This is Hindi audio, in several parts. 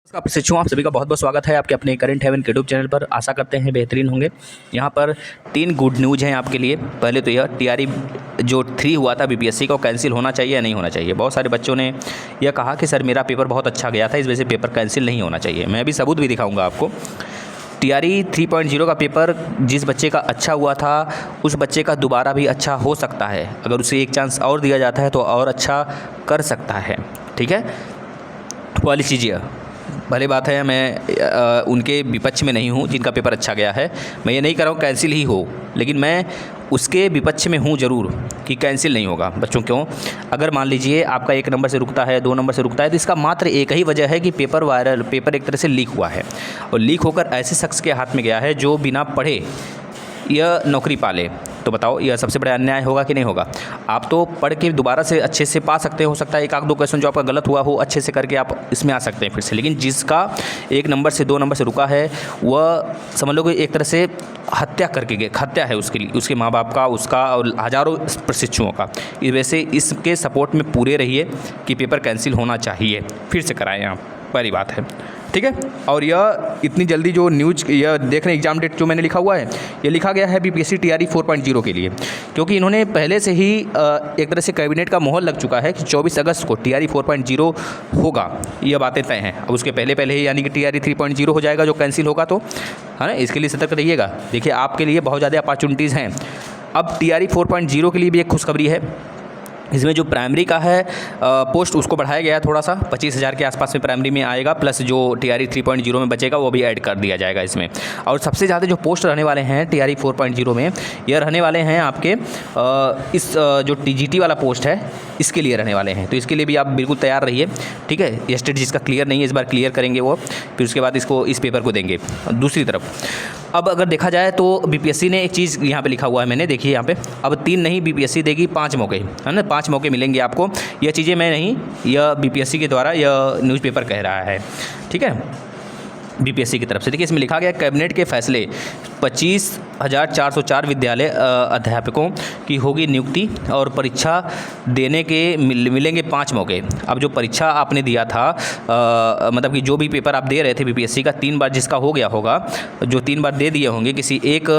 नमस्कार प्रशिक्षु, आप सभी का बहुत बहुत स्वागत है आपके अपने करंट हेवन के यूट्यूब चैनल पर। आशा करते हैं बेहतरीन होंगे। यहाँ पर 3 गुड न्यूज़ हैं आपके लिए। पहले तो यह टीआरई जो 3 हुआ था बीपीएससी का, कैंसिल होना चाहिए या नहीं होना चाहिए। बहुत सारे बच्चों ने यह कहा कि सर मेरा पेपर बहुत अच्छा गया था, इस वजह से पेपर कैंसिल नहीं होना चाहिए। मैं भी सबूत भी दिखाऊँगा आपको। टीआरई 3.0 का पेपर जिस बच्चे का अच्छा हुआ था उस बच्चे का दोबारा भी अच्छा हो सकता है। अगर उसे एक चांस और दिया जाता है तो और अच्छा कर सकता है। ठीक है, वाली चीज़ें भले बात है, मैं उनके विपक्ष में नहीं हूँ जिनका पेपर अच्छा गया है। मैं ये नहीं कर रहा हूँ कैंसिल ही हो, लेकिन मैं उसके विपक्ष में हूँ ज़रूर कि कैंसिल नहीं होगा। बच्चों क्यों, अगर मान लीजिए आपका 1 नंबर से रुकता है, 2 नंबर से रुकता है, तो इसका मात्र एक ही वजह है कि पेपर एक तरह से लीक हुआ है और लीक होकर ऐसे शख्स के हाथ में गया है जो बिना पढ़े यह नौकरी पाले। तो बताओ यह सबसे बड़ा अन्याय होगा कि नहीं होगा। आप तो पढ़ के दोबारा से अच्छे से पा सकते हो सकता है 1-2 क्वेश्चन जो आपका गलत हुआ हो अच्छे से करके आप इसमें आ सकते हैं फिर से। लेकिन जिसका 1 नंबर से 2 नंबर से रुका है वह समझ लो कि एक तरह से हत्या करके गए, हत्या है उसके लिए, उसके माँ बाप का, उसका और हज़ारों प्रशिक्षुओं का। इस वजह से इसके सपोर्ट में पूरे रहिए कि पेपर कैंसिल होना चाहिए, फिर से कराएँ आप, पहली बात है। ठीक है, और यह इतनी जल्दी जो न्यूज़ यह देख रहे हैं, एग्जाम डेट जो मैंने लिखा हुआ है ये लिखा गया है बीपीएससी टीआरई 4.0 के लिए, क्योंकि इन्होंने पहले से ही एक तरह से कैबिनेट का मोहर लग चुका है कि 24 अगस्त को टीआरई 4.0 होगा। यह बातें तय हैं। अब उसके पहले ही यानी कि टीआरई 3.0 हो जाएगा जो कैंसिल होगा, तो है ना, इसके लिए सतर्क रहिएगा। देखिए आपके लिए बहुत ज़्यादा अपॉर्चुनिटीज़ हैं। अब टीआरई 4.0 के लिए भी एक खुशखबरी है। इसमें जो प्राइमरी का है पोस्ट उसको बढ़ाया गया है थोड़ा सा, 25,000 के आसपास में प्राइमरी में आएगा, प्लस जो टीआरई 3.0 में बचेगा वो भी ऐड कर दिया जाएगा इसमें। और सबसे ज़्यादा जो पोस्ट रहने वाले हैं टीआरई 4.0 में, यह रहने वाले हैं आपके इस जो टीजीटी वाला पोस्ट है इसके लिए रहने वाले हैं। तो इसके लिए भी आप बिल्कुल तैयार रहिए। ठीक है, ये स्टेट जिसका क्लियर नहीं है इस बार क्लियर करेंगे वो, फिर उसके बाद इस पेपर को देंगे। दूसरी तरफ अब अगर देखा जाए तो बीपीएससी ने एक चीज़ यहाँ पे लिखा हुआ है मैंने, देखिए यहाँ पे, अब 3 नहीं बीपीएससी देगी 5 मौके, है ना, 5 मौके मिलेंगे आपको। यह चीज़ें मैं नहीं, यह बीपीएससी के द्वारा यह न्यूज़पेपर कह रहा है। ठीक है, बीपीएससी की तरफ से। देखिए इसमें लिखा गया कैबिनेट के फैसले 25,404 विद्यालय अध्यापकों की होगी नियुक्ति और परीक्षा देने के मिलेंगे 5 मौके। अब जो परीक्षा आपने दिया था मतलब कि जो भी पेपर आप दे रहे थे बीपीएससी का 3 बार जिसका हो गया होगा, जो 3 बार दे दिए होंगे किसी एक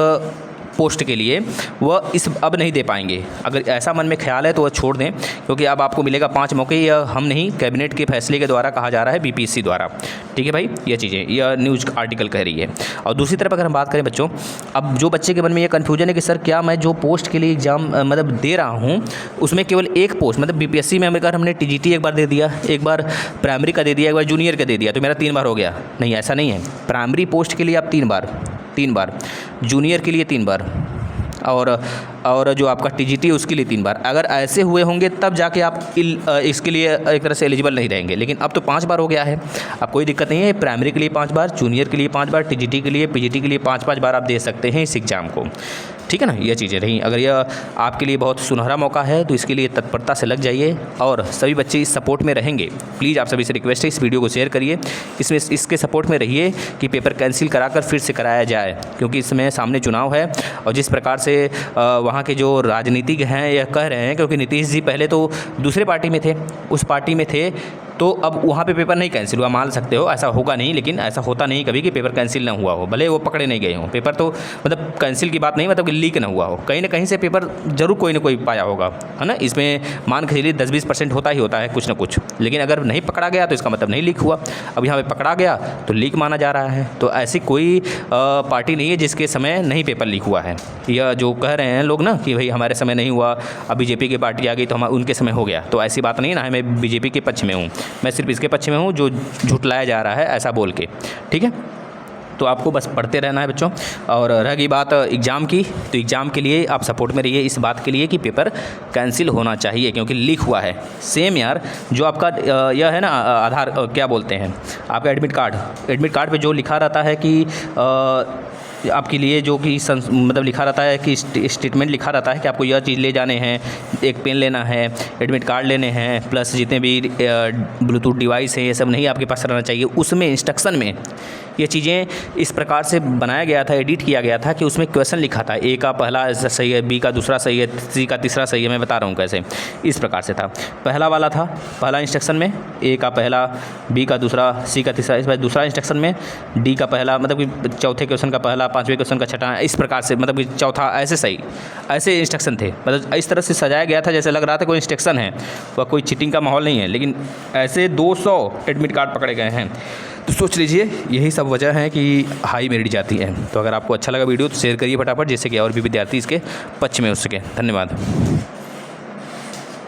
पोस्ट के लिए, वह इस अब नहीं दे पाएंगे। अगर ऐसा मन में ख्याल है तो वह छोड़ दें, क्योंकि अब आपको मिलेगा 5 मौके। यह हम नहीं, कैबिनेट के फैसले के द्वारा कहा जा रहा है बीपीएससी द्वारा। ठीक है भाई, ये चीज़ें यह न्यूज़ आर्टिकल कह रही है। और दूसरी तरफ अगर हम बात करें बच्चों, अब जो बच्चे के मन में ये कन्फ्यूजन है कि सर क्या मैं जो पोस्ट के लिए एग्ज़ाम मतलब दे रहा हूँ उसमें केवल एक पोस्ट, मतलब बीपीएससी में अगर हमने टीजीटी एक बार दे दिया, एक बार प्राइमरी का दे दिया, एक बार जूनियर का दे दिया तो मेरा 3 बार हो गया। नहीं, ऐसा नहीं है। प्राइमरी पोस्ट के लिए आप 3 बार, जूनियर के लिए 3 बार, और जो आपका टीजीटी है उसके लिए 3 बार। अगर ऐसे हुए होंगे तब जाके आप इसके लिए एक तरह से एलिजिबल नहीं रहेंगे। लेकिन अब तो 5 बार हो गया है, अब कोई दिक्कत नहीं है। प्राइमरी के लिए 5 बार, जूनियर के लिए 5 बार, टीजीटी के लिए, पीजीटी के लिए 5-5 बार आप दे सकते हैं इस एग्ज़ाम को। ठीक है ना, ये चीज़ें रहीं। अगर यह आपके लिए बहुत सुनहरा मौका है तो इसके लिए तत्परता से लग जाइए और सभी बच्चे इस सपोर्ट में रहेंगे। प्लीज़ आप सभी से रिक्वेस्ट है इस वीडियो को शेयर करिए, इसमें इसके सपोर्ट में रहिए कि पेपर कैंसिल कराकर फिर से कराया जाए, क्योंकि इसमें सामने चुनाव है। और जिस प्रकार से वहाँ के जो राजनीतिक हैं यह कह रहे हैं, क्योंकि नीतीश जी पहले तो दूसरे पार्टी में थे, उस पार्टी में थे, तो अब वहाँ पे पेपर नहीं कैंसिल हुआ। मान सकते हो ऐसा होगा नहीं, लेकिन ऐसा होता नहीं कभी कि पेपर कैंसिल ना हुआ हो, भले वो पकड़े नहीं गए हों। पेपर तो मतलब कैंसिल की बात नहीं, मतलब कि लीक ना हुआ हो, कहीं ना कहीं से पेपर जरूर कोई ना कोई पाया होगा, है ना। इसमें मान के चलिए 10-20% होता ही होता है कुछ ना कुछ, लेकिन अगर नहीं पकड़ा गया तो इसका मतलब नहीं लीक हुआ। अब यहाँ पे पकड़ा गया तो लीक माना जा रहा है। तो ऐसी कोई पार्टी नहीं है जिसके समय नहीं पेपर लीक हुआ है। यह जो कह रहे हैं लोग ना कि भाई हमारे समय नहीं हुआ, अब बीजेपी की पार्टी आ गई तो उनके समय हो गया, तो ऐसी बात नहीं ना है। मैं बीजेपी के पक्ष में हूँ, मैं सिर्फ इसके पक्ष में हूँ जो झुटलाया जा रहा है ऐसा बोल के। ठीक है, तो आपको बस पढ़ते रहना है बच्चों। और रह गई बात एग्ज़ाम की, तो एग्ज़ाम के लिए आप सपोर्ट में रहिए इस बात के लिए कि पेपर कैंसिल होना चाहिए, क्योंकि लीक हुआ है। सेम यार जो आपका यह है ना आधार क्या बोलते हैं आपका एडमिट कार्ड पे जो लिखा रहता है कि आपके लिए जो कि मतलब लिखा रहता है कि स्टेटमेंट लिखा रहता है कि आपको यह चीज़ ले जाने हैं, एक पेन लेना है, एडमिट कार्ड लेने हैं, प्लस जितने भी ब्लूटूथ डिवाइस हैं ये सब नहीं आपके पास रहना चाहिए। उसमें इंस्ट्रक्शन में ये चीज़ें इस प्रकार से बनाया गया था, एडिट किया गया था कि उसमें क्वेश्चन लिखा था, ए का पहला सही है, बी का दूसरा सही है, सी का तीसरा सही है। मैं बता रहा हूँ कैसे, इस प्रकार से था। पहला वाला था, पहला इंस्ट्रक्शन में ए का पहला, बी का दूसरा, सी का तीसरा। इस बार दूसरा इंस्ट्रक्शन में डी का पहला, मतलब कि चौथे क्वेश्चन का पहला, पाँचवें क्वेश्चन का छठा, इस प्रकार से, मतलब कि चौथा, ऐसे सही, ऐसे इंस्ट्रक्शन थे। मतलब इस तरह से सजाया गया था जैसे लग रहा था कोई इंस्ट्रक्शन है, वह कोई चीटिंग का माहौल नहीं है। लेकिन ऐसे 200 एडमिट कार्ड पकड़े गए हैं। तो सोच लीजिए यही सब वजह है कि हाई मेरिट जाती है। तो अगर आपको अच्छा लगा वीडियो तो शेयर करिए फटाफट, जिससे कि और भी विद्यार्थी इसके पक्ष में हो सके। धन्यवाद।